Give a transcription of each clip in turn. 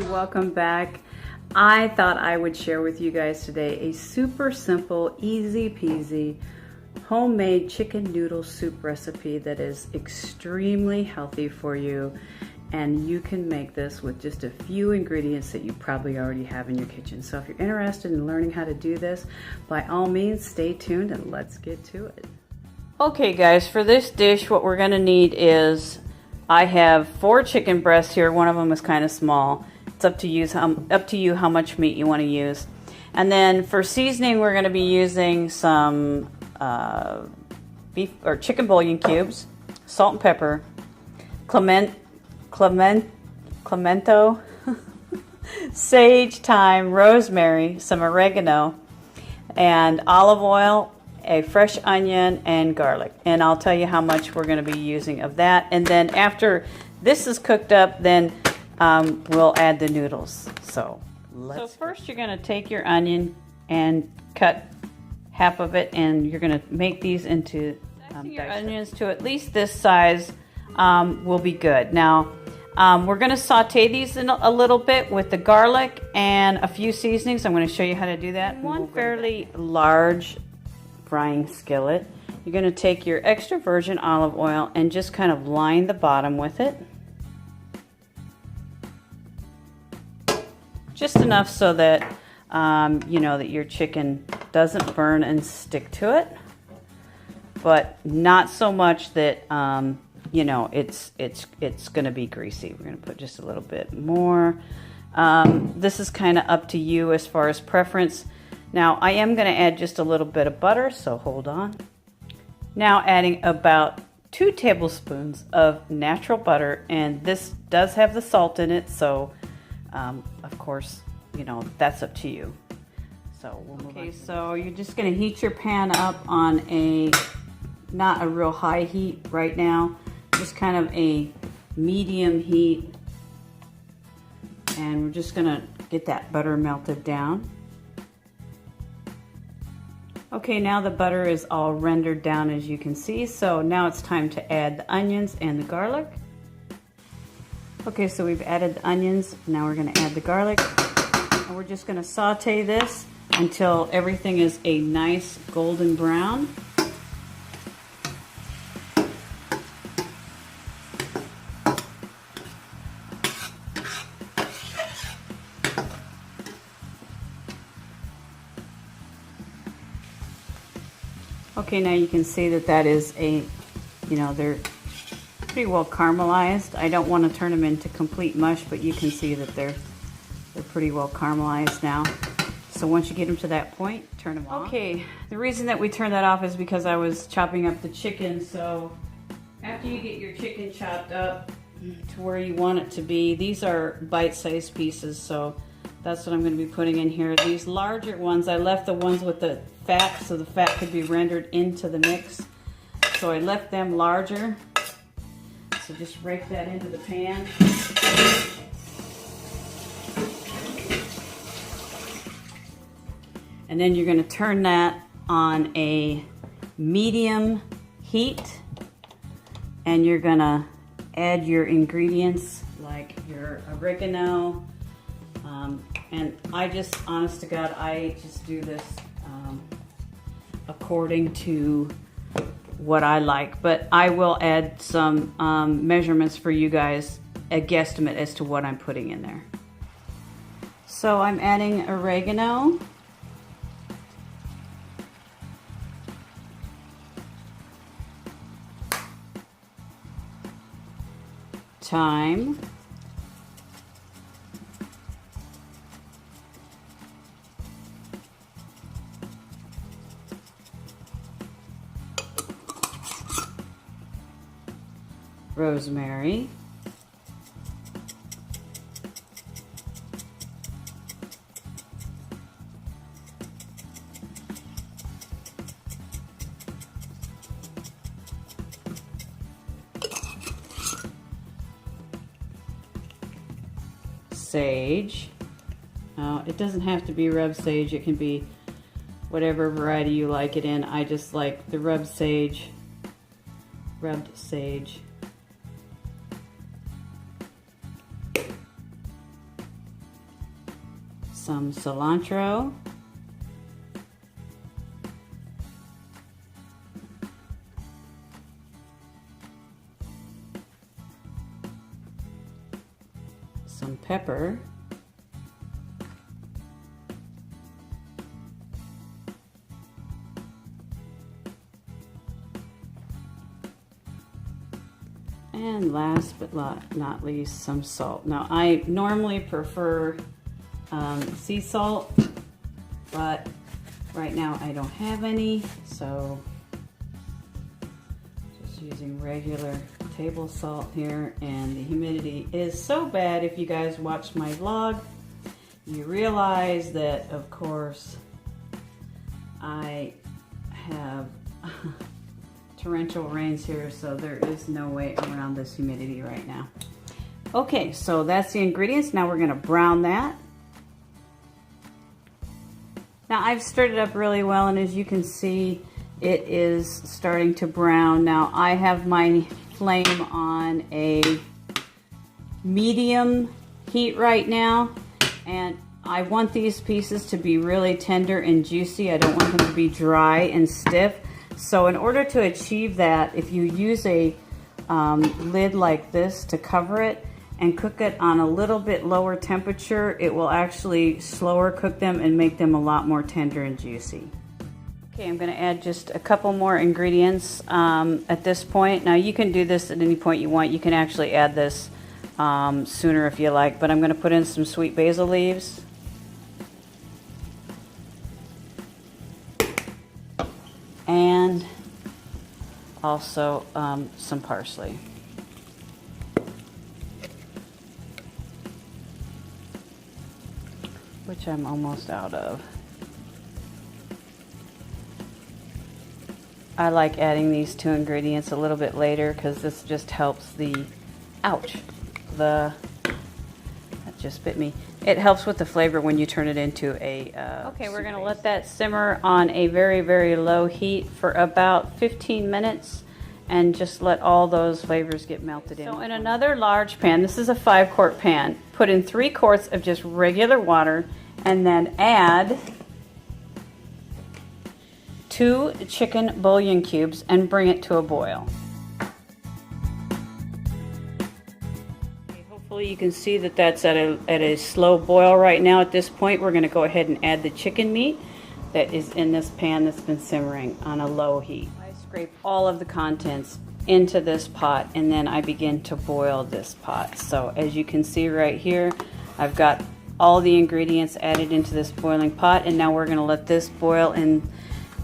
welcome back. I thought I would share with you guys today a super simple, easy peasy, homemade chicken noodle soup recipe that is extremely healthy for you, and you can make this with just a few ingredients that you probably already have in your kitchen. So if you're interested in learning how to do this, by all means stay tuned and let's get to it. Okay guys, for this dish what we're going to need is, I have 4 chicken breasts here. One of them is kind of small. It's up to you how much meat you want to use. And then for seasoning, we're going to be using some beef or chicken bouillon cubes, salt and pepper, clemento, sage, thyme, rosemary, some oregano, and olive oil, a fresh onion, and garlic. And I'll tell you how much we're going to be using of that. And then after this is cooked up, then we'll add the noodles. So first you're going to take your onion and cut half of it, and you're going to make these into your onions to at least this size will be good. Now we're going to saute these in a little bit with the garlic and a few seasonings. I'm going to show you how to do that. One fairly large frying skillet, you're going to take your extra virgin olive oil and just kind of line the bottom with it. Just enough so that you know that your chicken doesn't burn and stick to it, but not so much that you know it's going to be greasy. We're going to put just a little bit more. This is kind of up to you as far as preference. Now I am going to add just a little bit of butter, so hold on. Now adding about 2 tablespoons of natural butter, and this does have the salt in it, so of course, you know, that's up to you. So we'll move on. So you're just going to heat your pan up on not a real high heat right now, just kind of a medium heat, and we're just going to get that butter melted down. Okay, now the butter is all rendered down, as you can see, so now it's time to add the onions and the garlic. Okay, so we've added the onions, now we're going to add the garlic, and we're just going to saute this until everything is a nice golden brown. Okay, now you can see that that is you know, they're pretty well caramelized. I don't want to turn them into complete mush, but you can see that they're pretty well caramelized now. So once you get them to that point, turn them off. Okay, the reason that we turned that off is because I was chopping up the chicken. So after you get your chicken chopped up to where you want it to be, these are bite-sized pieces, so that's what I'm going to be putting in here. These larger ones, I left the ones with the fat so the fat could be rendered into the mix. So I left them larger. So just rake that into the pan. And then you're going to turn that on a medium heat, and you're going to add your ingredients like your oregano, and I just, honest to God, I just do this according to what I like, but I will add some measurements for you guys, a guesstimate as to what I'm putting in there. So I'm adding oregano, thyme, rosemary, sage. It doesn't have to be rubbed sage, it can be whatever variety you like it in. I just like the rubbed sage. some cilantro, some pepper, and last but not least, some salt. Now I normally prefer sea salt, but right now I don't have any, so just using regular table salt here. And the humidity is so bad. If you guys watched my vlog, you realize that of course I have torrential rains here, so there is no way around this humidity right now. Okay, so that's the ingredients. Now we're going to brown that. Now I've stirred it up really well, and as you can see, it is starting to brown. Now I have my flame on a medium heat right now, and I want these pieces to be really tender and juicy. I don't want them to be dry and stiff. So in order to achieve that, if you use a lid like this to cover it and cook it on a little bit lower temperature, it will actually slower cook them and make them a lot more tender and juicy. Okay, I'm going to add just a couple more ingredients at this point. Now you can do this at any point you want. You can actually add this sooner if you like, but I'm going to put in some sweet basil leaves. And also some parsley. Which I'm almost out of. I like adding these two ingredients a little bit later because this just helps the, ouch, that just bit me. It helps with the flavor when you turn it into a okay, we're going to let that simmer on a very, very low heat for about 15 minutes and just let all those flavors get melted in. So in another large pan, this is a 5-quart pan, put in 3 quarts of just regular water and then add 2 chicken bouillon cubes and bring it to a boil. You can see that that's at a slow boil right now. At this point, we're going to go ahead and add the chicken meat that is in this pan that's been simmering on a low heat. I scrape all of the contents into this pot, and then I begin to boil this pot. So as you can see right here, I've got all the ingredients added into this boiling pot, and now we're going to let this boil in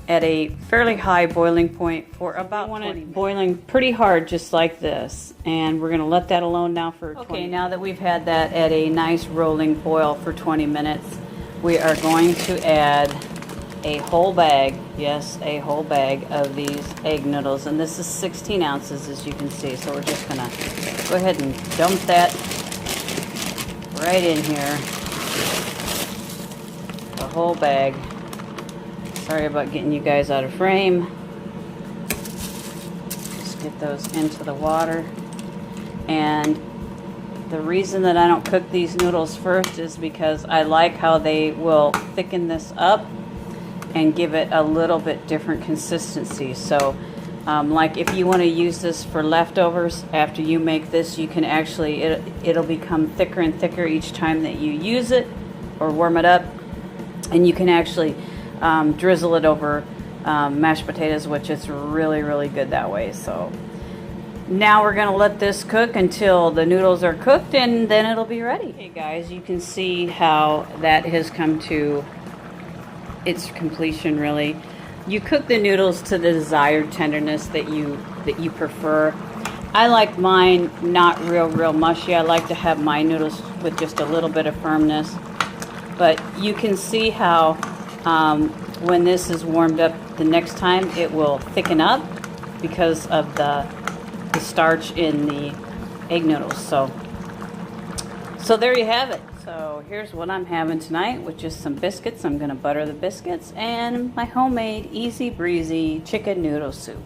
at a fairly high boiling point for about 20 minutes. Boiling pretty hard, just like this, and we're going to let that alone now for 20 minutes. Now that we've had that at a nice rolling boil for 20 minutes, we are going to add a whole bag, yes, a whole bag of these egg noodles, and this is 16 ounces as you can see. So we're just going to go ahead and dump that right in here, the whole bag. Sorry about getting you guys out of frame. Just get those into the water. And the reason that I don't cook these noodles first is because I like how they will thicken this up and give it a little bit different consistency. So like if you want to use this for leftovers after you make this, you can actually, it'll become thicker and thicker each time that you use it or warm it up, and you can actually drizzle it over mashed potatoes, which is really, really good that way. So now we're going to let this cook until the noodles are cooked, and then it'll be ready. Okay guys, you can see how that has come to its completion. Really, you cook the noodles to the desired tenderness that you prefer. I like mine not real mushy. I like to have my noodles with just a little bit of firmness, but you can see how when this is warmed up the next time, it will thicken up because of the starch in the egg noodles. So there you have it. So here's what I'm having tonight with just some biscuits. I'm going to butter the biscuits and my homemade easy breezy chicken noodle soup.